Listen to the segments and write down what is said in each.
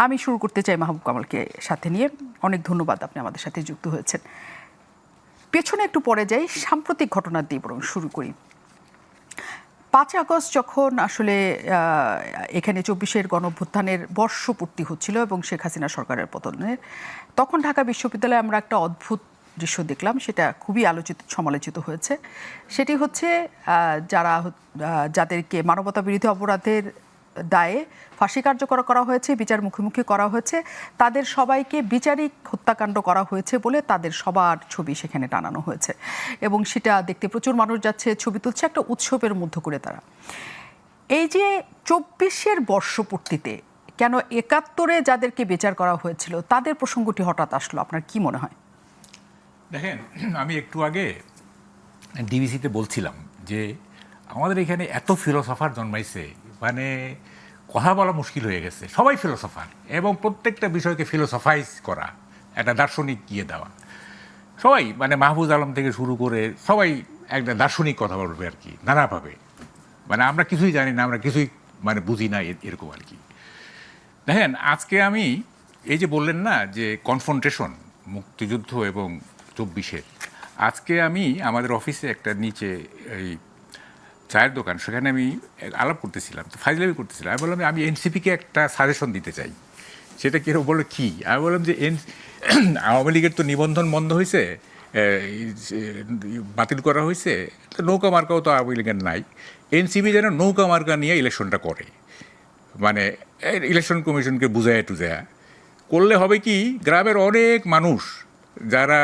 আমি শুরু করতে চাই মাহবুব কামালকে সাথে নিয়ে। অনেক ধন্যবাদ, আপনি আমাদের সাথে যুক্ত হয়েছেন। পেছনে একটু পরে যাই, সাম্প্রতিক ঘটনা দিয়ে বরং শুরু করি। 5 আগস্ট যখন আসলে এখানে 24-এর গণঅভ্যুত্থানের বর্ষপূর্তি হচ্ছিল এবং শেখ হাসিনা সরকারের পতনের, তখন ঢাকা বিশ্ববিদ্যালয়ে আমরা একটা অদ্ভুত দৃশ্য দেখলাম, সেটা খুবই সমালোচিত হয়েছে। সেটি হচ্ছে যাদেরকে মানবতা বিরোধী অপরাধের দায়ে ফাঁসি কার্যকর করা হয়েছে, বিচার মুখোমুখি করা হয়েছে, তাদের সবাইকে বিচারিক হত্যাকাণ্ড করা হয়েছে বলে তাদের সবার ছবি সেখানে টানানো হয়েছে এবং সেটা দেখতে প্রচুর মানুষ যাচ্ছে, ছবি তুলছে, একটা উৎসবের মধ্য করে তারা। এই যে 24-এর বর্ষপূর্তিতে কেন 71-এ যাদেরকে বিচার করা হয়েছিল তাদের প্রসঙ্গটি হঠাৎ আসলো, আপনার কি মনে হয়? দেখেন, আমি একটু আগে ডিবিসিতে বলছিলাম যে আমাদের এখানে এত ফিলোসফার জন্মাইছে, মানে কথা বলা মুশকিল হয়ে গেছে। সবাই ফিলোসফার এবং প্রত্যেকটা বিষয়কে ফিলোসফাইজ করা, একটা দার্শনিক গিয়ে দেওয়া। সবাই মানে মাহফুজ আলম থেকে শুরু করে সবাই একটা দার্শনিক কথা বলবে আর কি, নানাভাবে। মানে আমরা কিছুই জানি না, আমরা কিছুই মানে বুঝি না, এরকম আর কি। দেখেন, আজকে আমি এই যে বললেন না যে কনফ্রন্টেশন মুক্তিযুদ্ধ এবং 24-এর, আজকে আমি আমাদের অফিসে একটা নিচে এই চায়ের দোকান, সেখানে আমি আলাপ করতেছিলাম, তো ফাইজলামি করতেছিলাম। আমি বললাম আমি এনসিপিকে একটা সাজেশন দিতে চাই। সেটা কেউ বললো কি? আমি বললাম যে আওয়ামী লীগের তো নিবন্ধন বন্ধ হয়েছে, বাতিল করা হয়েছে, তো নৌকা মার্কাও তো আওয়ামী লীগের নাই। এনসিপি যেন নৌকা মার্কা নিয়ে ইলেকশনটা করে, মানে ইলেকশন কমিশনকে বুঝায় টুজায়া করলে হবে কি, গ্রামের অনেক মানুষ যারা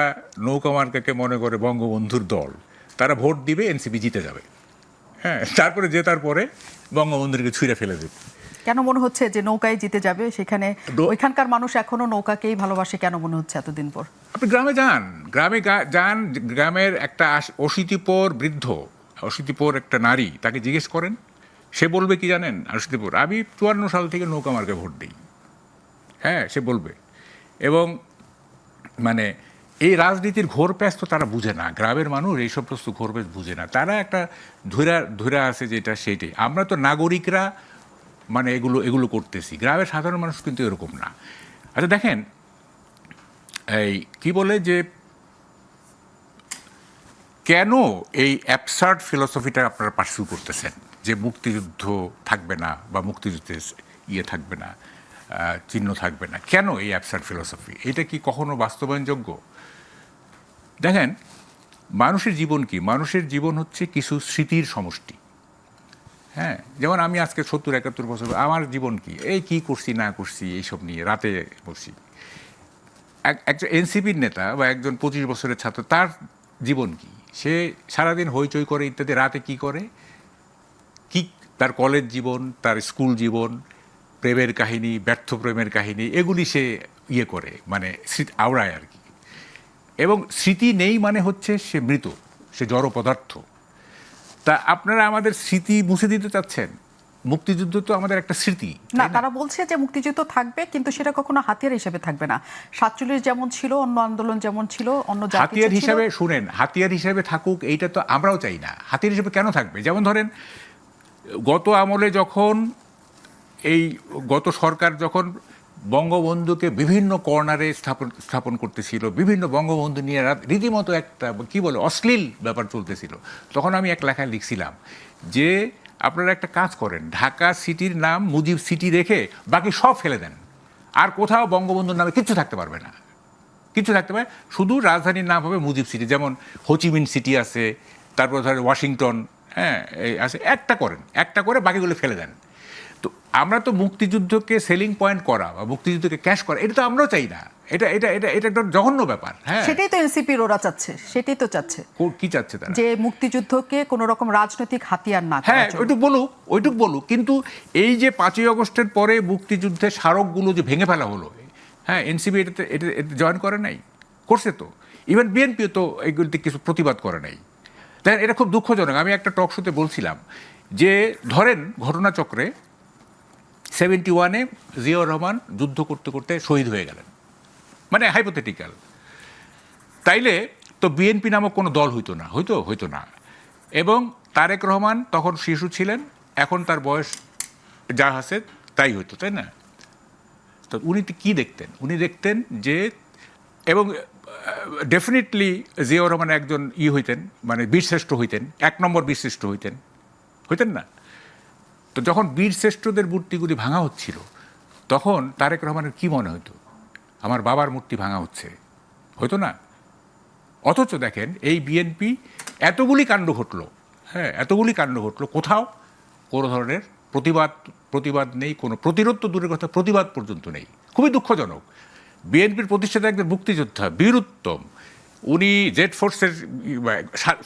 নৌকা মার্কাকে মনে করে বঙ্গবন্ধুর দল, তারা ভোট দিবে, এনসিপি জিতে যাবে। হ্যাঁ, তারপরে জেতার পরে বঙ্গবন্ধুকে ছুঁড়ে ফেলে দেবে। কেন মনে হচ্ছে যে নৌকায় জিতে যাবে? সেখানে ওইখানকার মানুষ এখনো নৌকাকেই ভালোবাসে, কেন মনে হচ্ছে এতদিন পর? আপনি গ্রামে যান, গ্রামের একটা অশীতিপর বৃদ্ধ, অশীতিপর একটা নারী, তাকে জিজ্ঞেস করেন, সে বলবে কি জানেন? অশীতিপর, আমি 54 সাল থেকে নৌকা মার্কে ভোট দিই। হ্যাঁ, সে বলবে। এবং মানে এই রাজনীতির ঘোর প্যাঁচ তো তারা বুঝে না, গ্রামের মানুষ এইসব প্রস্তুত ঘোর প্যাঁচ বুঝে না, তারা একটা ধৈরা আছে যেটা সেইটাই। আমরা তো নাগরিকরা মানে এগুলো করতেছি, গ্রামের সাধারণ মানুষ কিন্তু এরকম না। আচ্ছা দেখেন, এই কি বলে যে কেন এই অ্যাবসার্ড ফিলসফিটা আপনারা পার্সিউ করতেছেন যে মুক্তিযুদ্ধ থাকবে না বা মুক্তিযুদ্ধের থাকবে না, চিহ্ন থাকবে না? কেন এই অ্যাবসার্ড ফিলসফি? এটা কি কখনো বাস্তবায়নযোগ্য? দেখেন, মানুষের জীবন কি? মানুষের জীবন হচ্ছে কিছু স্মৃতির সমষ্টি। হ্যাঁ, যেমন আমি আজকে 70-71 বছর, আমার জীবন কি, এই কি করছি না করছি এইসব নিয়ে রাতে বসি। একজন এনসিপির নেতা বা একজন 25 বছরের ছাত্র, তার জীবন কি? সে সারাদিন হইচই করে ইত্যাদি, রাতে কি করে, কি তার কলেজ জীবন, তার স্কুল জীবন, প্রেমের কাহিনী, ব্যর্থ প্রেমের কাহিনী, এগুলি সে করে, মানে স্মৃতি আওড়ায় আর কি। এবং স্মৃতি নেই মানে হচ্ছে সে মৃত, সে জড় পদার্থ। তা আপনারা আমাদের স্মৃতি মুছে দিতে চাচ্ছেন? মুক্তিযুদ্ধ তো আমাদের একটা স্মৃতি না, তারা বলছে যে মুক্তিযুদ্ধ থাকবে, কিন্তু সেটা কখনো হাতিয়ার হিসেবে থাকবে না। 47 যেমন ছিল, অন্য আন্দোলন যেমন ছিল, অন্য হাতিয়ার হিসাবে, শুনেন, হাতিয়ার হিসেবে থাকুক, এইটা তো আমরাও চাই না। হাতিয়ার হিসেবে কেন থাকবে? যেমন ধরেন, গত আমলে যখন গত সরকার যখন বঙ্গবন্ধুকে বিভিন্ন কর্নারে স্থাপন করতেছিল, বিভিন্ন বঙ্গবন্ধু নিয়ে রীতিমতো একটা কি বলে অশ্লীল ব্যাপার চলতেছিল, তখন আমি এক লেখায় লিখছিলাম যে আপনারা একটা কাজ করেন, ঢাকা সিটির নাম মুজিব সিটি রেখে বাকি সব ফেলে দেন, আর কোথাও বঙ্গবন্ধুর নামে কিচ্ছু থাকতে পারবে না, কিছু থাকতে পারে, শুধু রাজধানীর নাম হবে মুজিব সিটি। যেমন হোচিমিন সিটি আছে, তারপর ধরেন ওয়াশিংটন, হ্যাঁ আছে, একটা করে বাকিগুলো ফেলে দেন। তো আমরা তো মুক্তিযুদ্ধকে সেলিং পয়েন্ট করা বা মুক্তিযুদ্ধকে ক্যাশ করা, এটা তো আমরাও চাই না। এটা এটা এটা এটা একটা জঘন্য ব্যাপার। হ্যাঁ, সেটাই তো এনসিপির ওরা চাচ্ছে, সেটাই তো চাচ্ছে। কি চাচ্ছে তারা? যে মুক্তিযুদ্ধকে কোনো রকম রাজনৈতিক হাতিয়ার না। হ্যাঁ, ওইটুক বলুক, কিন্তু এই যে 5ই আগস্টের পরে মুক্তিযুদ্ধের স্মারকগুলো যে ভেঙে ফেলা হলো, হ্যাঁ, এনসিপি এটা জয়েন করে নাই, করছে তো। ইভেন বিএনপিও তো এইগুলিতে কিছু প্রতিবাদ করে নাই। তাই এটা খুব দুঃখজনক। আমি একটা টক শোতে বলছিলাম যে ধরেন ঘটনাচক্রে 71-এ জিয়াউর রহমান যুদ্ধ করতে করতে শহীদ হয়ে গেলেন, মানে হাইপোথেটিক্যাল, তাইলে তো বিএনপি নামক কোনো দল হইতো না। এবং তারেক রহমান তখন শিশু ছিলেন, এখন তার বয়স যা আছে তাই হইতো, তাই না? তো উনি কি দেখতেন? উনি দেখতেন যে, এবং ডেফিনেটলি জিয়াউর রহমান একজন হইতেন, মানে বীরশ্রেষ্ঠ হইতেন, 1 নম্বর বীরশ্রেষ্ঠ হইতেন না? তো যখন বীরশ্রেষ্ঠদের মূর্তিগুলি ভাঙা হচ্ছিল, তখন তারেক রহমানের কি মনে হতো? আমার বাবার মূর্তি ভাঙা হচ্ছে, হয়তো না? অথচ দেখেন এই বিএনপি এতগুলি কাণ্ড ঘটলো, হ্যাঁ, এতগুলি কাণ্ড ঘটলো, কোথাও কোনো ধরনের প্রতিবাদ নেই, কোনো প্রতিরোধ তো দূরের কথা, প্রতিবাদ পর্যন্ত নেই। খুবই দুঃখজনক। বিএনপির প্রতিষ্ঠাতা একজন মুক্তিযোদ্ধা, বীরুত্তম, উনি জেড ফোর্সের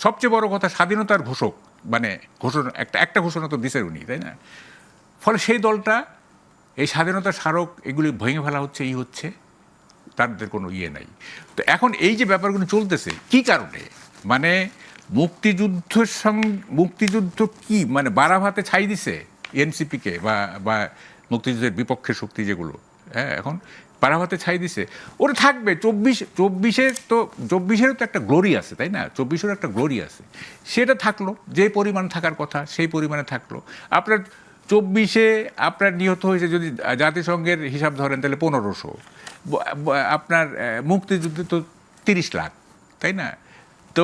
সবচেয়ে বড় কথা স্বাধীনতার ঘোষক, মানে ঘোষণা একটা ঘোষণা তো দিছেন উনি, তাই না? ফলে সেই দলটা এই স্বাধীনতার স্মারক এগুলি ভেঙে ফেলা হচ্ছে, হচ্ছে, তাদের কোনো নাই। তো এখন এই যে ব্যাপারগুলো চলতেছে কি কারণে, মানে মুক্তিযুদ্ধ কি মানে বারাভাতে ছাই দিছে এনসিপিকে বা মুক্তিযুদ্ধের বিপক্ষের শক্তি যেগুলো, হ্যাঁ, এখন বারাভাতে ছাই দিছে। ওরা থাকবে 24-এরও তো একটা গ্লোরি আছে, তাই না? 24-এরও একটা গ্লোরি আছে, সেটা থাকলো, যে পরিমাণ থাকার কথা সেই পরিমাণে থাকলো। আপনার 24-এ আপনার নিহত হয়েছে যদি জাতিসংঘের হিসাব ধরেন তাহলে 1500, আপনার মুক্তিযুদ্ধে তো 30 লাখ, তাই না? তো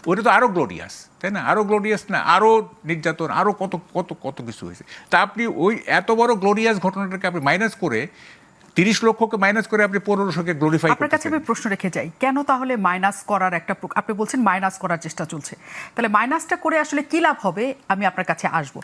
ওটা তো আরও গ্লোরিয়াস, তাই না? আরও গ্লোরিয়াস না, আরও নির্যাতন, আরও কত কত কত কিছু হয়েছে। তা আপনি ওই এত বড় গ্লোরিয়াস ঘটনাটাকে আপনি মাইনাস করে, 30 লক্ষকে মাইনাস করে আপনি 1500কে গ্লোরিফাই করতে। আপনার কাছে আমি প্রশ্ন রেখে যাই, কেন তাহলে মাইনাস করার আপনি বলছেন মাইনাস করার চেষ্টা চলছে, তাহলে মাইনাসটা করে আসলে কি লাভ হবে? আমি আপনার কাছে আসবো।